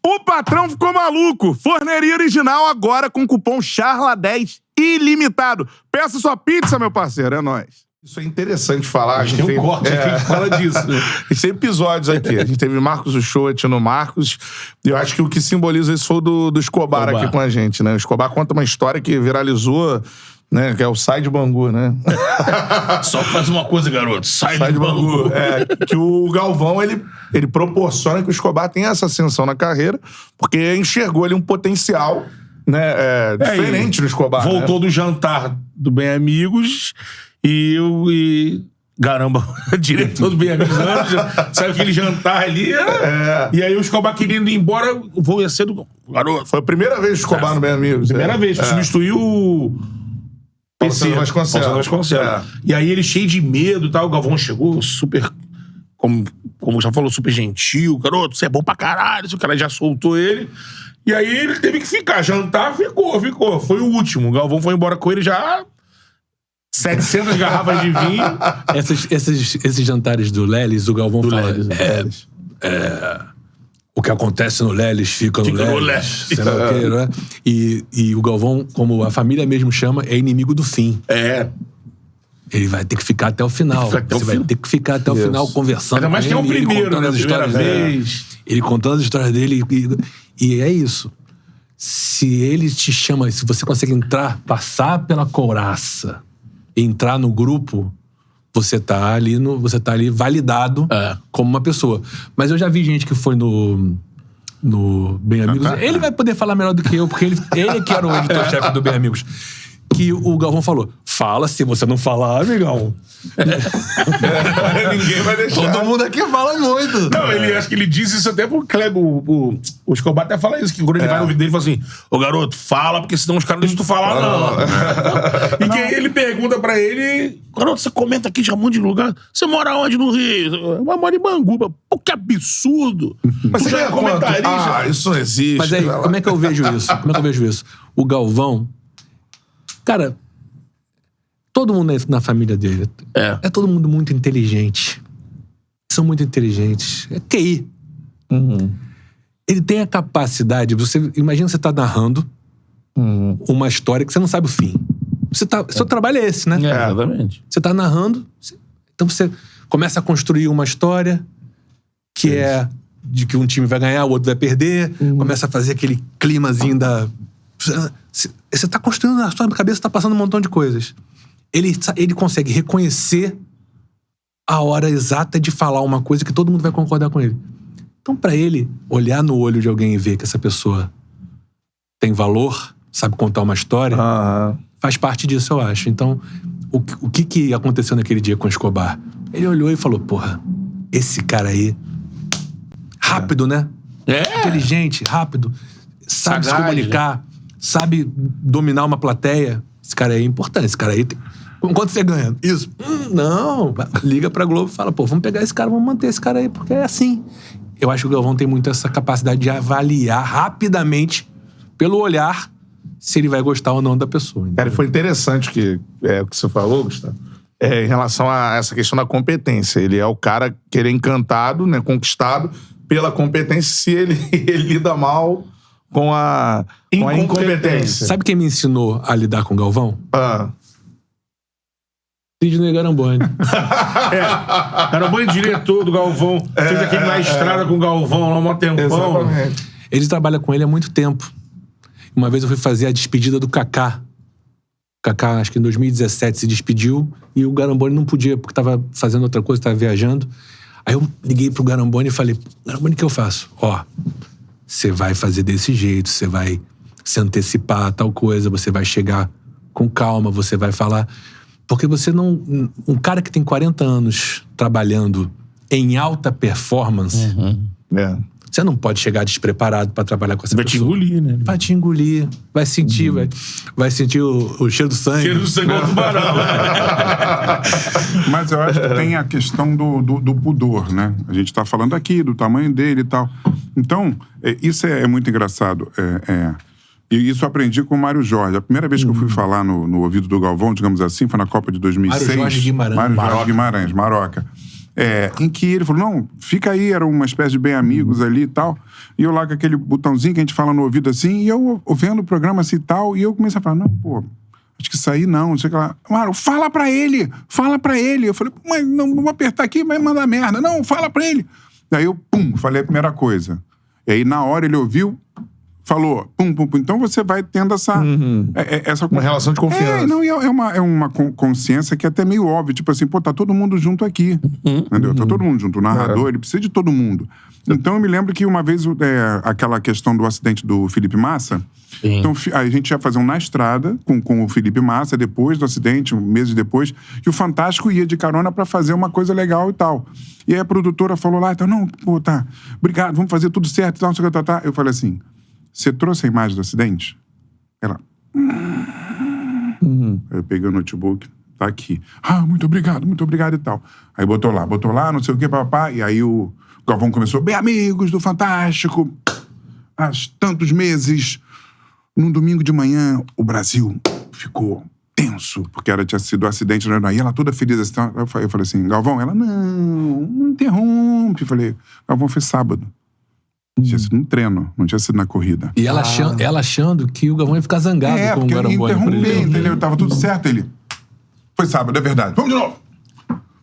O patrão ficou maluco. Forneria Original agora com cupom CHARLA10 ilimitado. Peça sua pizza, meu parceiro. É nóis. Isso é interessante falar. A gente tem um corte aqui que fala disso. Né? A gente tem episódios aqui. A gente teve Marcos Uchoa, Tino Marcos. E eu acho que o que simboliza isso foi o do Escobar aqui com a gente, né? O Escobar conta uma história que viralizou, né? Que é o Sai de Bangu, né? Só faz uma coisa, garoto. Sai de Bangu. Que o Galvão, ele proporciona que o Escobar tenha essa ascensão na carreira, porque enxergou ali um potencial, né? Diferente no Escobar. Voltou do jantar do Bem Amigos e caramba, diretor do Bem Amigos, saiu aquele jantar ali, e aí o Escobar querendo ir embora, ia ser do garoto. Foi a primeira vez o Escobar no Bem Amigos. Primeira vez, substituiu o PC Vasconcelos. E aí ele cheio de medo e tal, o Galvão chegou super, como já falou, super gentil, garoto, você é bom pra caralho, o cara já soltou ele. E aí ele teve que ficar, jantar, ficou. Foi o último, o Galvão foi embora com ele já 700 garrafas de vinho. Esses jantares do Lelis, o Galvão fala... O que acontece no Lelis fica no Lelis. Sei lá o quê, né? E o Galvão, como a família mesmo chama, é inimigo do fim. Ele vai ter que ficar até o final. Vai ter que ficar até o final conversando. Ainda mais que é o primeiro, né? Primeira vez. Ele contando as histórias dele. E é isso. Se ele te chama, se você consegue passar pela couraça, entrar no grupo, você tá ali validado como uma pessoa. Mas eu já vi gente que foi no Bem Amigos. Ele vai poder falar melhor do que eu, porque ele que era o editor-chefe do Bem Amigos. Que o Galvão falou, fala, se você não falar, amigão. Ninguém vai deixar. Todo mundo aqui fala muito. Não, acho que ele diz isso até pro Kleber, o Escobar até fala isso, que quando ele vai no vídeo dele, ele fala assim, ô garoto, fala, porque senão os caras não deixam tu falar, não. E que aí ele pergunta pra ele, garoto, você comenta aqui, já um monte de lugar, você mora onde no Rio? Eu moro em Bangu. Pô, que absurdo. Mas você já é comentarista? Isso não existe. Mas aí, como é que eu vejo isso? O Galvão, cara, todo mundo na família dele é todo mundo muito inteligente. São muito inteligentes. É QI. Ele tem a capacidade... Imagina você tá narrando uma história que você não sabe o fim. Seu trabalho é esse, né? Exatamente. Você tá narrando... Então você começa a construir uma história que é de que um time vai ganhar, o outro vai perder. Começa a fazer aquele climazinho da... Você tá construindo na sua cabeça, tá passando um montão de coisas. Ele consegue reconhecer a hora exata de falar uma coisa que todo mundo vai concordar com ele. Então, pra ele, olhar no olho de alguém e ver que essa pessoa tem valor, sabe contar uma história, faz parte disso, eu acho. Então, o que aconteceu naquele dia com o Escobar? Ele olhou e falou, porra, esse cara aí, rápido, né? Inteligente, rápido, sabe se comunicar, sabe dominar uma plateia. Esse cara aí é importante, esse cara aí tem... Quanto você ganha? Isso. Não. Liga pra Globo e fala, pô, vamos pegar esse cara, vamos manter esse cara aí, porque é assim. Eu acho que o Galvão tem muito essa capacidade de avaliar rapidamente, pelo olhar, se ele vai gostar ou não da pessoa. Entendeu? Cara, foi interessante o que você falou, Gustavo, em relação a essa questão da competência. Ele é o cara que ele é encantado, né, conquistado pela competência, se ele lida mal com a incompetência. Sabe quem me ensinou a lidar com o Galvão? Sidney Garamboni. Garamboni, diretor do Galvão. Fez aquele na estrada com o Galvão lá um tempão. Exatamente. Ele trabalha com ele há muito tempo. Uma vez eu fui fazer a despedida do Kaká. O Kaká, acho que em 2017, se despediu e o Garamboni não podia, porque estava fazendo outra coisa, estava viajando. Aí eu liguei pro Garamboni e falei, Garamboni, o que eu faço? Você vai fazer desse jeito, você vai se antecipar a tal coisa, você vai chegar com calma, você vai falar... Porque você não... Um cara que tem 40 anos trabalhando em alta performance, você não pode chegar despreparado pra trabalhar com essa pessoa. Vai te engolir, né? Vai te engolir. Vai sentir, vai sentir o cheiro do sangue. Cheiro do sangue do tubarão. Mas eu acho que tem a questão do pudor, né? A gente tá falando aqui do tamanho dele e tal. Então, isso é muito engraçado. E isso eu aprendi com o Mário Jorge. A primeira vez que eu fui falar no ouvido do Galvão, digamos assim, foi na Copa de 2006. Mário Jorge Guimarães. Mário Jorge Guimarães, Maroca. em que ele falou, não, fica aí, era uma espécie de bem amigos ali e tal. E eu lá com aquele botãozinho que a gente fala no ouvido assim, e eu vendo o programa assim e tal, e eu comecei a falar, não, pô, acho que isso aí não sei o que lá. Mano, fala pra ele. Eu falei, mas não vou apertar aqui, vai mandar merda. Não, fala pra ele. Daí eu, falei a primeira coisa. E aí na hora ele ouviu, falou, Então você vai tendo essa... Uma relação de confiança. É uma consciência que é até meio óbvio. Tipo assim, pô, tá todo mundo junto aqui. Entendeu? Tá todo mundo junto. O narrador, ele precisa de todo mundo. Então eu me lembro que uma vez, aquela questão do acidente do Felipe Massa, então a gente ia fazer um Na Estrada com o Felipe Massa, depois do acidente, meses depois, e o Fantástico ia de carona pra fazer uma coisa legal e tal. E aí a produtora falou lá, então, não, pô, tá, obrigado, vamos fazer tudo certo e tal, não sei o que, tá. Eu falei assim, você trouxe a imagem do acidente? Ela... Eu peguei o notebook, tá aqui. Muito obrigado e tal. Aí botou lá, não sei o que, papá, e aí o Galvão começou, bem amigos do Fantástico, há tantos meses, num domingo de manhã, o Brasil ficou tenso, porque tinha sido um acidente, né? E ela toda feliz assim. Eu falei assim, Galvão, ela, não interrompe. Eu falei, Galvão, foi sábado. Tinha sido um treino, não tinha sido na corrida. E ela achando que o Galvão ia ficar zangado com o Garamboni. Interromper, entendeu? Tava tudo certo, ele... Foi sábado, é verdade. Vamos de novo.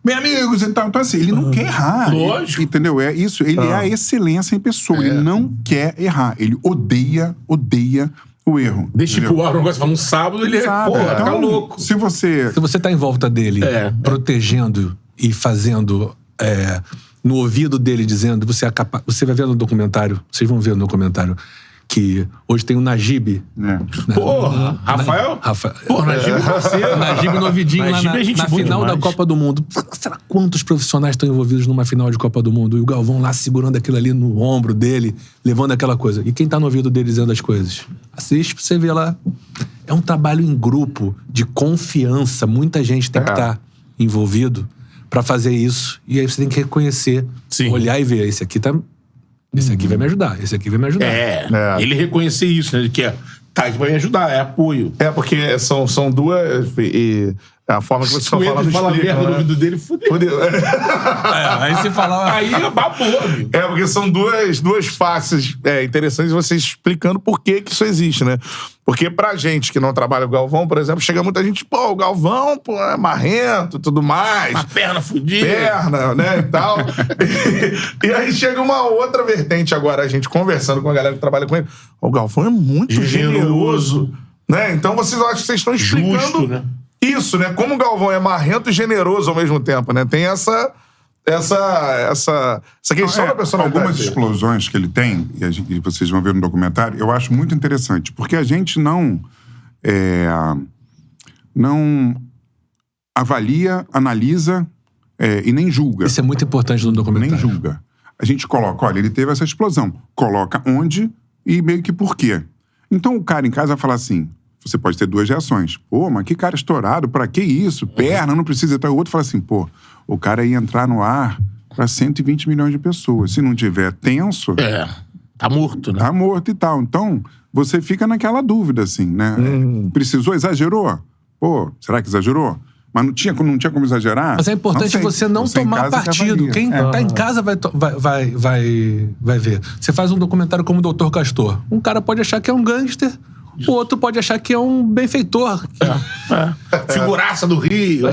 Bem amigos e tal. Então assim, ele não quer errar. Lógico. Entendeu? É isso. Ele é a excelência em pessoa. Ele não quer errar. Ele odeia o erro. Deixa pro ar o negócio, fala um sábado, ele porra, tá louco. Se você tá em volta dele, protegendo e fazendo... no ouvido dele dizendo, você vai ver no documentário, vocês vão ver no documentário, que hoje tem o Najib. Porra, Rafael? Porra, Najib parceiro. Najib no ouvidinho lá na final da Copa do Mundo. Será quantos profissionais estão envolvidos numa final de Copa do Mundo? E o Galvão lá segurando aquilo ali no ombro dele, levando aquela coisa. E quem tá no ouvido dele dizendo as coisas? Assiste pra você ver lá. É um trabalho em grupo, de confiança. Muita gente tem que estar envolvido pra fazer isso. E aí você tem que reconhecer, olhar e ver. Esse aqui vai me ajudar, esse aqui vai me ajudar. Ele reconhecer isso, né? Ele quer, tá, isso vai me ajudar, é apoio. Porque são duas... E a forma que vocês estão falando fala explica, merda no ouvido dele, fudeu. Aí você fala... Aí babou, amigo. Porque são duas faces interessantes vocês explicando por que isso existe, né? Porque pra gente que não trabalha o Galvão, por exemplo, chega muita gente, pô, o Galvão, pô, é marrento e tudo mais. Uma perna fudida. Perna, né, e tal. E aí chega uma outra vertente agora, a gente conversando com a galera que trabalha com ele. O Galvão é muito generoso, né? Então vocês acham que vocês estão explicando... Justo, né? Isso, né? Como o Galvão é marrento e generoso ao mesmo tempo, né? Tem essa questão da personalidade. Algumas explosões que ele tem, e vocês vão ver no documentário, eu acho muito interessante, porque a gente não avalia, analisa e nem julga. Isso é muito importante no documentário. Nem julga. A gente coloca, olha, ele teve essa explosão. Coloca onde e meio que por quê. Então o cara em casa vai falar assim, você pode ter duas reações. Pô, mas que cara estourado, pra que isso? Perna, não precisa. Então o outro fala assim, pô, o cara ia entrar no ar pra 120 milhões de pessoas. Se não tiver tenso... tá morto, né? Tá morto e tal. Então, você fica naquela dúvida, assim, né? Precisou? Exagerou? Pô, será que exagerou? Mas não tinha como exagerar? Mas é importante você não tomar partido. Quem tá em casa vai ver. Você faz um documentário como o Dr. Castor. Um cara pode achar que é um gangster... O outro pode achar que é um benfeitor. Figuraça do Rio. A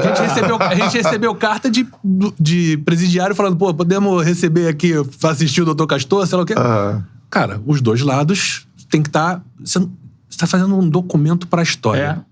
gente recebeu carta de presidiário falando, pô, podemos receber aqui, assistir o Dr. Castor, sei lá o quê. Cara, os dois lados tem que estar... Você tá fazendo um documento pra história.